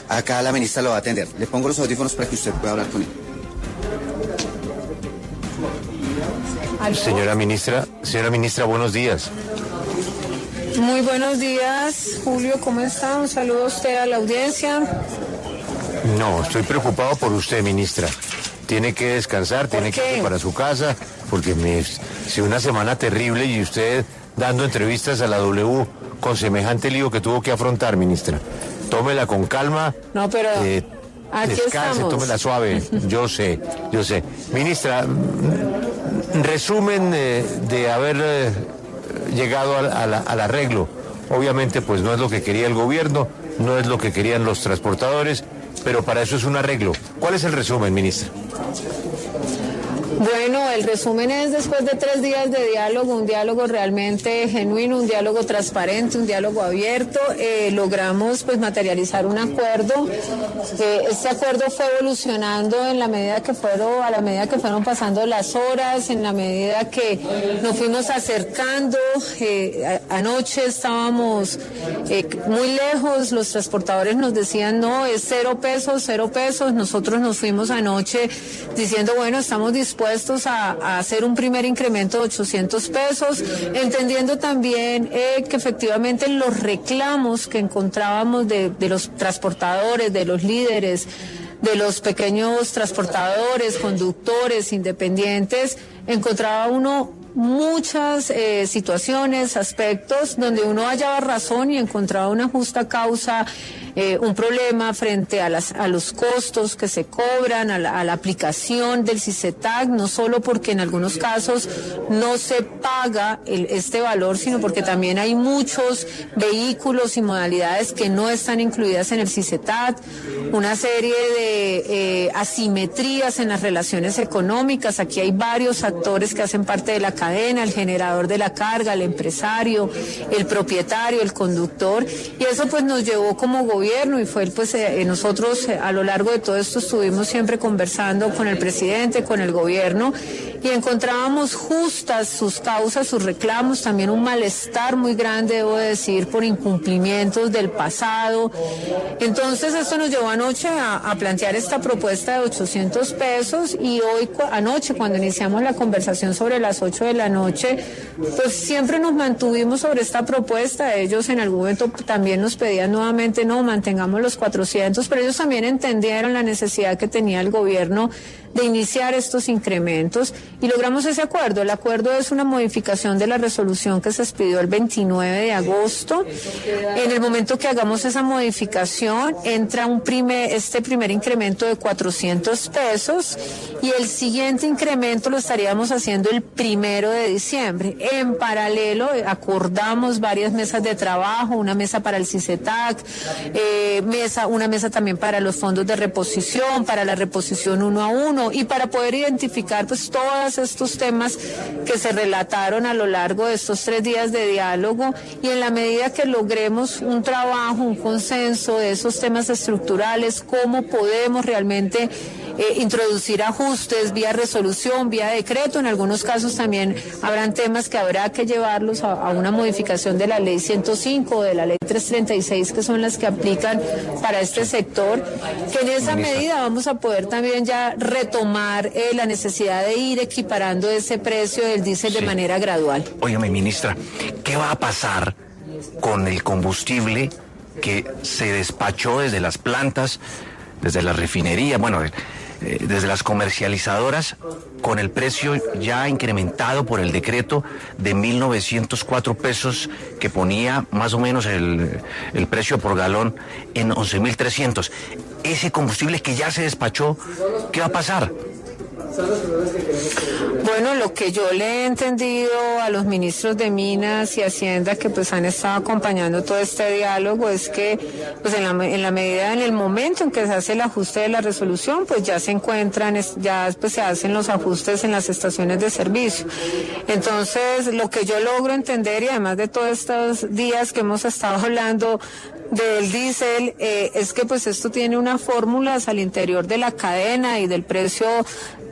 Acá la ministra lo va a atender. Le pongo los audífonos para que usted pueda hablar con él. Señora ministra, buenos días. Muy buenos días, Julio, ¿cómo está? Un saludo a usted, a la audiencia. No, estoy preocupado por usted, ministra. Tiene que descansar, tiene que irse para su casa, porque ha una semana terrible y usted dando entrevistas a la W con semejante lío que tuvo que afrontar, ministra. Tómela con calma. No, pero aquí descanse, estamos. tómela suave. Yo sé. Ministra, resumen de haber llegado al arreglo. Obviamente, pues no es lo que quería el gobierno, no es lo que querían los transportadores, pero para eso es un arreglo. ¿Cuál es el resumen, ministra? Bueno, el resumen es después de 3 días de diálogo, un diálogo realmente genuino, un diálogo transparente, un diálogo abierto, logramos pues materializar un acuerdo. Este acuerdo fue evolucionando a la medida que fueron pasando las horas, en la medida que nos fuimos acercando. Anoche estábamos muy lejos, los transportadores nos decían no, es 0 pesos. Nosotros nos fuimos anoche diciendo bueno, estamos dispuestos a hacer un primer incremento de 800 pesos, entendiendo también que efectivamente los reclamos que encontrábamos de los transportadores, de los líderes, de los pequeños transportadores, conductores, independientes, encontraba uno muchas situaciones, aspectos donde uno hallaba razón y encontraba una justa causa, un problema frente a los costos que se cobran, a la aplicación del CICETAC, no solo porque en algunos casos no se paga este valor, sino porque también hay muchos vehículos y modalidades que no están incluidas en el CICETAC, una serie de asimetrías en las relaciones económicas. Aquí hay varios actores que hacen parte de la cadena, el generador de la carga, el empresario, el propietario, el conductor, y eso pues nos llevó como gobierno y fue pues nosotros a lo largo de todo esto estuvimos siempre conversando con el presidente, con el gobierno, y encontrábamos justas sus causas, sus reclamos, también un malestar muy grande, debo decir, por incumplimientos del pasado. Entonces esto nos llevó anoche a plantear esta propuesta de 800 pesos y anoche cuando iniciamos la conversación sobre las 8 de la noche, pues siempre nos mantuvimos sobre esta propuesta. Ellos en algún momento también nos pedían nuevamente, no, mantengamos los 400, pero ellos también entendieron la necesidad que tenía el gobierno de iniciar estos incrementos y logramos ese acuerdo. El acuerdo es una modificación de la resolución que se expidió el 29 de agosto. En el momento que hagamos esa modificación, entra este primer incremento de 400 pesos y el siguiente incremento lo estaríamos haciendo el 1 de diciembre. En paralelo, acordamos varias mesas de trabajo, una mesa para el CICETAC, una mesa también para los fondos de reposición, para la reposición 1 a 1, y para poder identificar pues todos estos temas que se relataron a lo largo de estos 3 días de diálogo, y en la medida que logremos un trabajo, un consenso de esos temas estructurales, cómo podemos realmente introducir ajustes vía resolución, vía decreto. En algunos casos también habrán temas que habrá que llevarlos a una modificación de la ley 105 o de la ley 336, que son las que aplican para este sector, que en esa medida vamos a poder también ya retomar la necesidad de ir equiparando ese precio del diésel de manera gradual. Óigame, ministra, ¿qué va a pasar con el combustible que se despachó desde las plantas, desde la refinería, desde las comercializadoras, con el precio ya incrementado por el decreto de 1.904 pesos que ponía más o menos el precio por galón en 11.300? Ese combustible que ya se despachó, ¿qué va a pasar? Bueno, lo que yo le he entendido a los ministros de Minas y Hacienda que pues han estado acompañando todo este diálogo es que pues en la medida, en el momento en que se hace el ajuste de la resolución, pues ya se encuentran, ya pues se hacen los ajustes en las estaciones de servicio. Entonces, lo que yo logro entender, y además de todos estos días que hemos estado hablando del diésel es que pues esto tiene unas fórmulas al interior de la cadena y del precio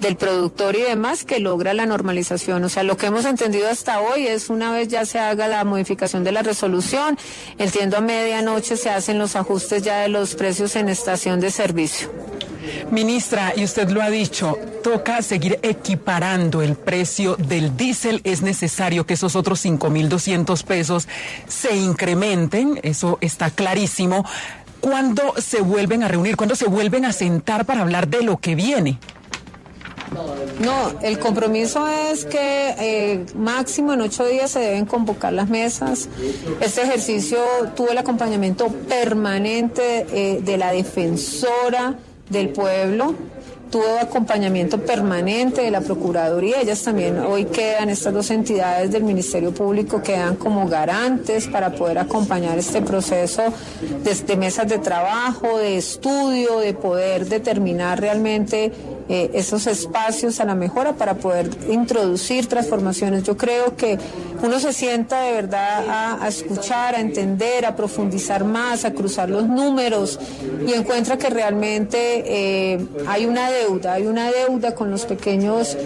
del productor y demás que logra la normalización. O sea, lo que hemos entendido hasta hoy es una vez ya se haga la modificación de la resolución, entiendo a medianoche se hacen los ajustes ya de los precios en estación de servicio. Ministra, y usted lo ha dicho, toca seguir equiparando el precio del diésel. Es necesario que esos otros 5.200 pesos se incrementen, eso está clarísimo. ¿Cuándo se vuelven a reunir? ¿Cuándo se vuelven a sentar para hablar de lo que viene? No, el compromiso es que máximo en 8 días se deben convocar las mesas. Este ejercicio tuvo el acompañamiento permanente de la defensora del pueblo, tuvo acompañamiento permanente de la Procuraduría. Ellas también hoy quedan, estas dos entidades del Ministerio Público quedan como garantes para poder acompañar este proceso desde mesas de trabajo, de estudio, de poder determinar realmente esos espacios a la mejora para poder introducir transformaciones. Yo creo que uno se sienta de verdad a escuchar, a entender, a profundizar más, a cruzar los números y encuentra que realmente hay una deuda con los pequeños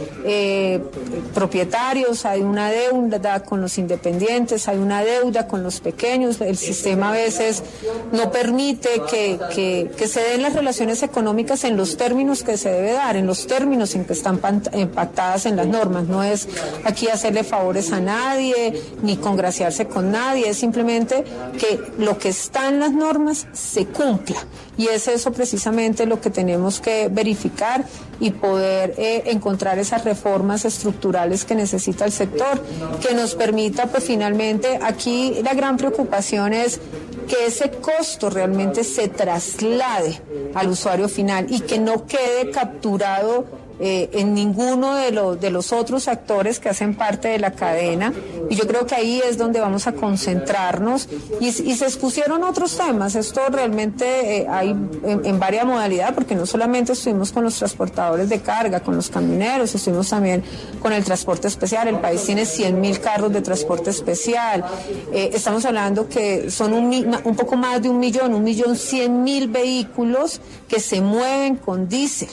propietarios, hay una deuda con los independientes, hay una deuda con los pequeños. El sistema a veces no permite que se den las relaciones económicas en los términos que se debe dar, en los términos en que están pactadas en las normas. No es aquí hacerle favores a nadie, ni congraciarse con nadie, es simplemente que lo que está en las normas se cumpla. Y es eso precisamente lo que tenemos que verificar y poder encontrar esas reformas estructurales que necesita el sector, que nos permita, pues finalmente, aquí la gran preocupación es que ese costo realmente se traslade al usuario final y que no quede capturado en ninguno de los otros actores que hacen parte de la cadena. Y yo creo que ahí es donde vamos a concentrarnos y se expusieron otros temas. Esto realmente hay en varias modalidades, porque no solamente estuvimos con los transportadores de carga, con los camioneros, estuvimos también con el transporte especial. El país tiene 100.000 carros de transporte especial. Estamos hablando que son un poco más de 1.100.000 vehículos que se mueven con diésel.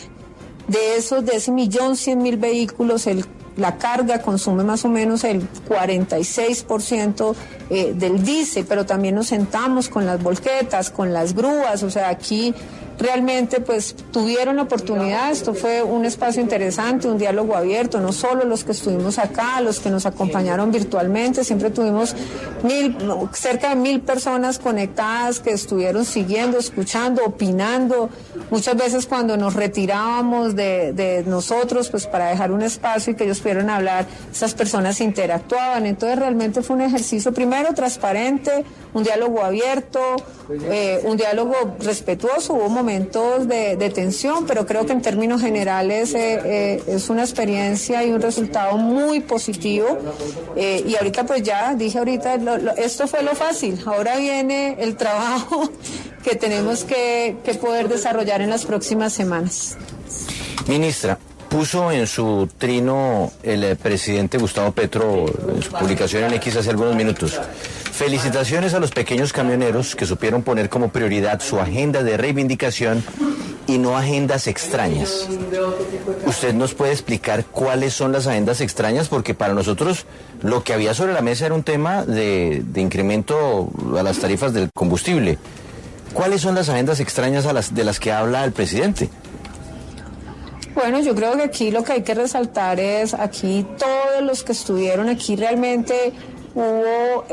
De ese 1.100.000 vehículos, la carga consume más o menos el 46% del diésel, pero también nos sentamos con las volquetas, con las grúas. O sea, aquí realmente pues tuvieron la oportunidad. Esto fue un espacio interesante, un diálogo abierto, no solo los que estuvimos acá, los que nos acompañaron virtualmente. Siempre tuvimos cerca de 1.000 personas conectadas que estuvieron siguiendo, escuchando, opinando. Muchas veces cuando nos retirábamos de nosotros, pues para dejar un espacio y que ellos pudieran hablar, esas personas interactuaban. Entonces realmente fue un ejercicio primero transparente, un diálogo abierto, un diálogo respetuoso. Hubo momentos de tensión, pero creo que en términos generales es una experiencia y un resultado muy positivo. Y ahorita pues ya dije esto fue lo fácil, ahora viene el trabajo que tenemos que poder desarrollar en las próximas semanas. Ministra, puso en su trino el presidente Gustavo Petro en su publicación en X hace algunos minutos: felicitaciones a los pequeños camioneros que supieron poner como prioridad su agenda de reivindicación y no agendas extrañas. ¿Usted nos puede explicar cuáles son las agendas extrañas? Porque para nosotros lo que había sobre la mesa era un tema de incremento a las tarifas del combustible. ¿Cuáles son las agendas extrañas de las que habla el presidente? Bueno, yo creo que aquí lo que hay que resaltar es, aquí todos los que estuvieron aquí realmente hubo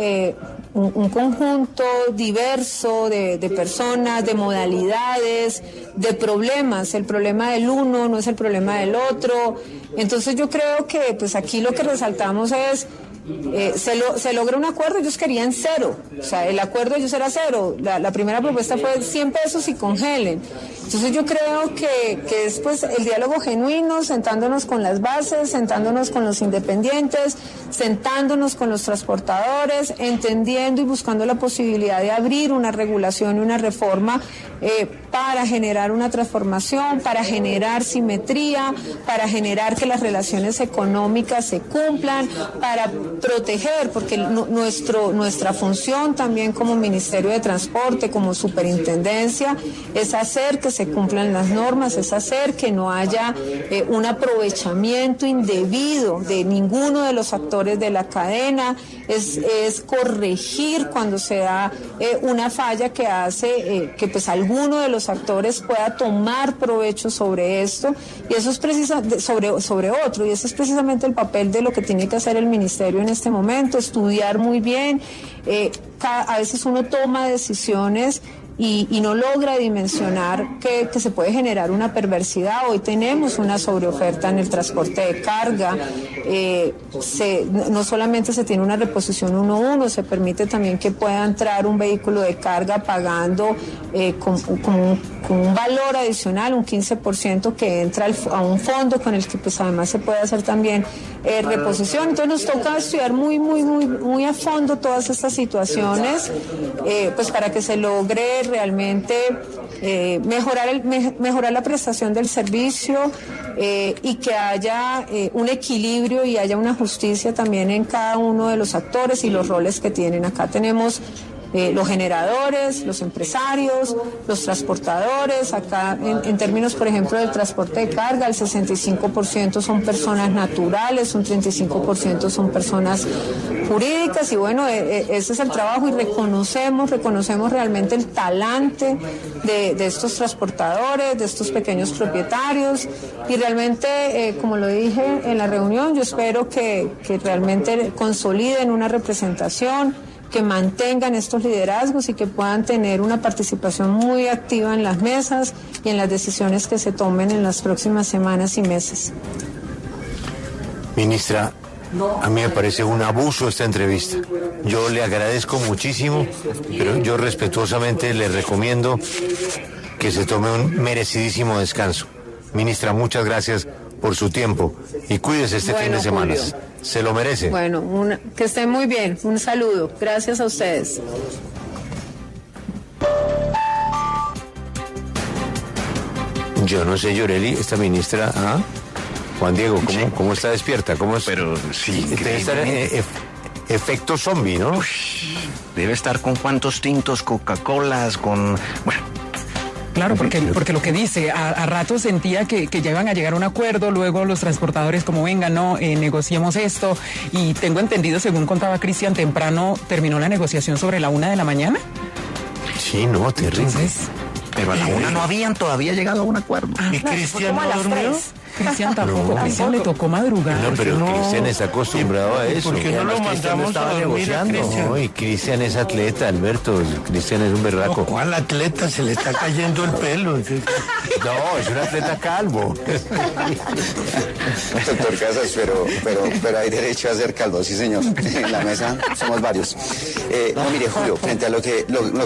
un conjunto diverso de personas, de modalidades, de problemas. El problema del uno no es el problema del otro. Entonces yo creo que pues aquí lo que resaltamos es se logra un acuerdo. Ellos querían 0, o sea, el acuerdo de ellos era 0. La primera propuesta fue 100 pesos y congelen. Entonces yo creo que es pues el diálogo genuino, sentándonos con las bases, sentándonos con los independientes, sentándonos con los transportadores, entendiendo y buscando la posibilidad de abrir una regulación y una reforma para generar una transformación, para generar simetría, para generar que las relaciones económicas se cumplan, para proteger, porque nuestra función también como Ministerio de Transporte, como Superintendencia, es hacer que se cumplan las normas, es hacer que no haya un aprovechamiento indebido de ninguno de los actores de la cadena, es corregir cuando se da una falla que hace que pues alguno de los actores pueda tomar provecho sobre esto, y eso es sobre otro, y ese es precisamente el papel de lo que tiene que hacer el Ministerio en este momento, estudiar muy bien. A veces uno toma decisiones y no logra dimensionar que se puede generar una perversidad. Hoy tenemos una sobreoferta en el transporte de carga, no solamente se tiene una reposición 1-1, se permite también que pueda entrar un vehículo de carga pagando con un valor adicional, un 15% que entra a un fondo con el que pues además se puede hacer también reposición. Entonces nos toca estudiar muy a fondo todas estas situaciones, pues para que se logre realmente mejorar la prestación del servicio y que haya un equilibrio y haya una justicia también en cada uno de los actores y los roles que tienen. Acá tenemos los generadores, los empresarios, los transportadores. Acá en términos, por ejemplo, del transporte de carga, el 65% son personas naturales, un 35% son personas jurídicas, y bueno, ese es el trabajo, y reconocemos realmente el talante de estos transportadores, de estos pequeños propietarios, y realmente, como lo dije en la reunión, yo espero que realmente consoliden una representación, que mantengan estos liderazgos y que puedan tener una participación muy activa en las mesas y en las decisiones que se tomen en las próximas semanas y meses. Ministra, a mí me parece un abuso esta entrevista. Yo le agradezco muchísimo, pero yo respetuosamente le recomiendo que se tome un merecidísimo descanso. Ministra, muchas gracias por su tiempo y cuídese este fin de semana. Julio, se lo merece. Bueno, que estén muy bien. Un saludo. Gracias a ustedes. Yo no sé, Yoreli, esta ministra... Juan Diego, ¿cómo está despierta? ¿Cómo es? Pero sí, debe estar en efecto zombie, ¿no? Debe estar con cuantos tintos, Coca-Colas, con... Bueno. Claro, porque lo que dice, a ratos sentía que ya iban a llegar a un acuerdo, luego los transportadores como vengan, no, negociemos esto, y tengo entendido, según contaba Cristian temprano, terminó la negociación sobre la 1 de la mañana. Sí, no, terrible. Entonces, pero a la 1 no habían todavía llegado a un acuerdo. ¿Y claro, Cristian no durmió? Cristian tampoco, Cristian le tocó madrugar. No, pero Cristian está acostumbrado a eso. ¿Por qué no lo mandamos a dormir a Cristian? No, y Cristian es atleta, Alberto. Cristian es un berraco. ¿Cuál atleta? Se le está cayendo el pelo. No, es un atleta calvo. Doctor Casas, pero hay derecho a ser calvo, sí señor. En la mesa somos varios. No, mire, Julio, frente a lo que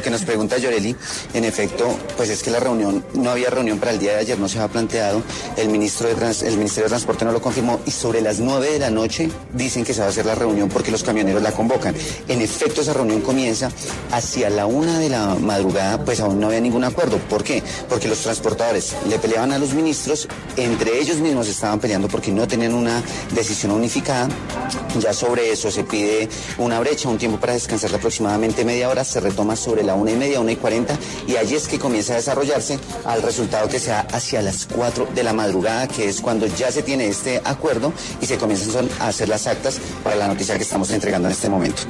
nos pregunta Yoreli, en efecto, pues es que no había reunión para el día de ayer, no se había planteado. El Ministerio de Transporte no lo confirmó, y sobre las 9 de la noche dicen que se va a hacer la reunión porque los camioneros la convocan. En efecto, esa reunión comienza hacia la 1 de la madrugada, pues aún no había ningún acuerdo. ¿Por qué? Porque los transportadores le peleaban a los ministros, entre ellos mismos estaban peleando porque no tenían una decisión unificada. Ya sobre eso se pide una brecha, un tiempo para descansar de aproximadamente media hora, se retoma sobre la 1:30, 1:40, y allí es que comienza a desarrollarse al resultado que sea hacia las 4 de la madrugada, que es cuando ya se tiene este acuerdo y se comienzan a hacer las actas para la noticia que estamos entregando en este momento.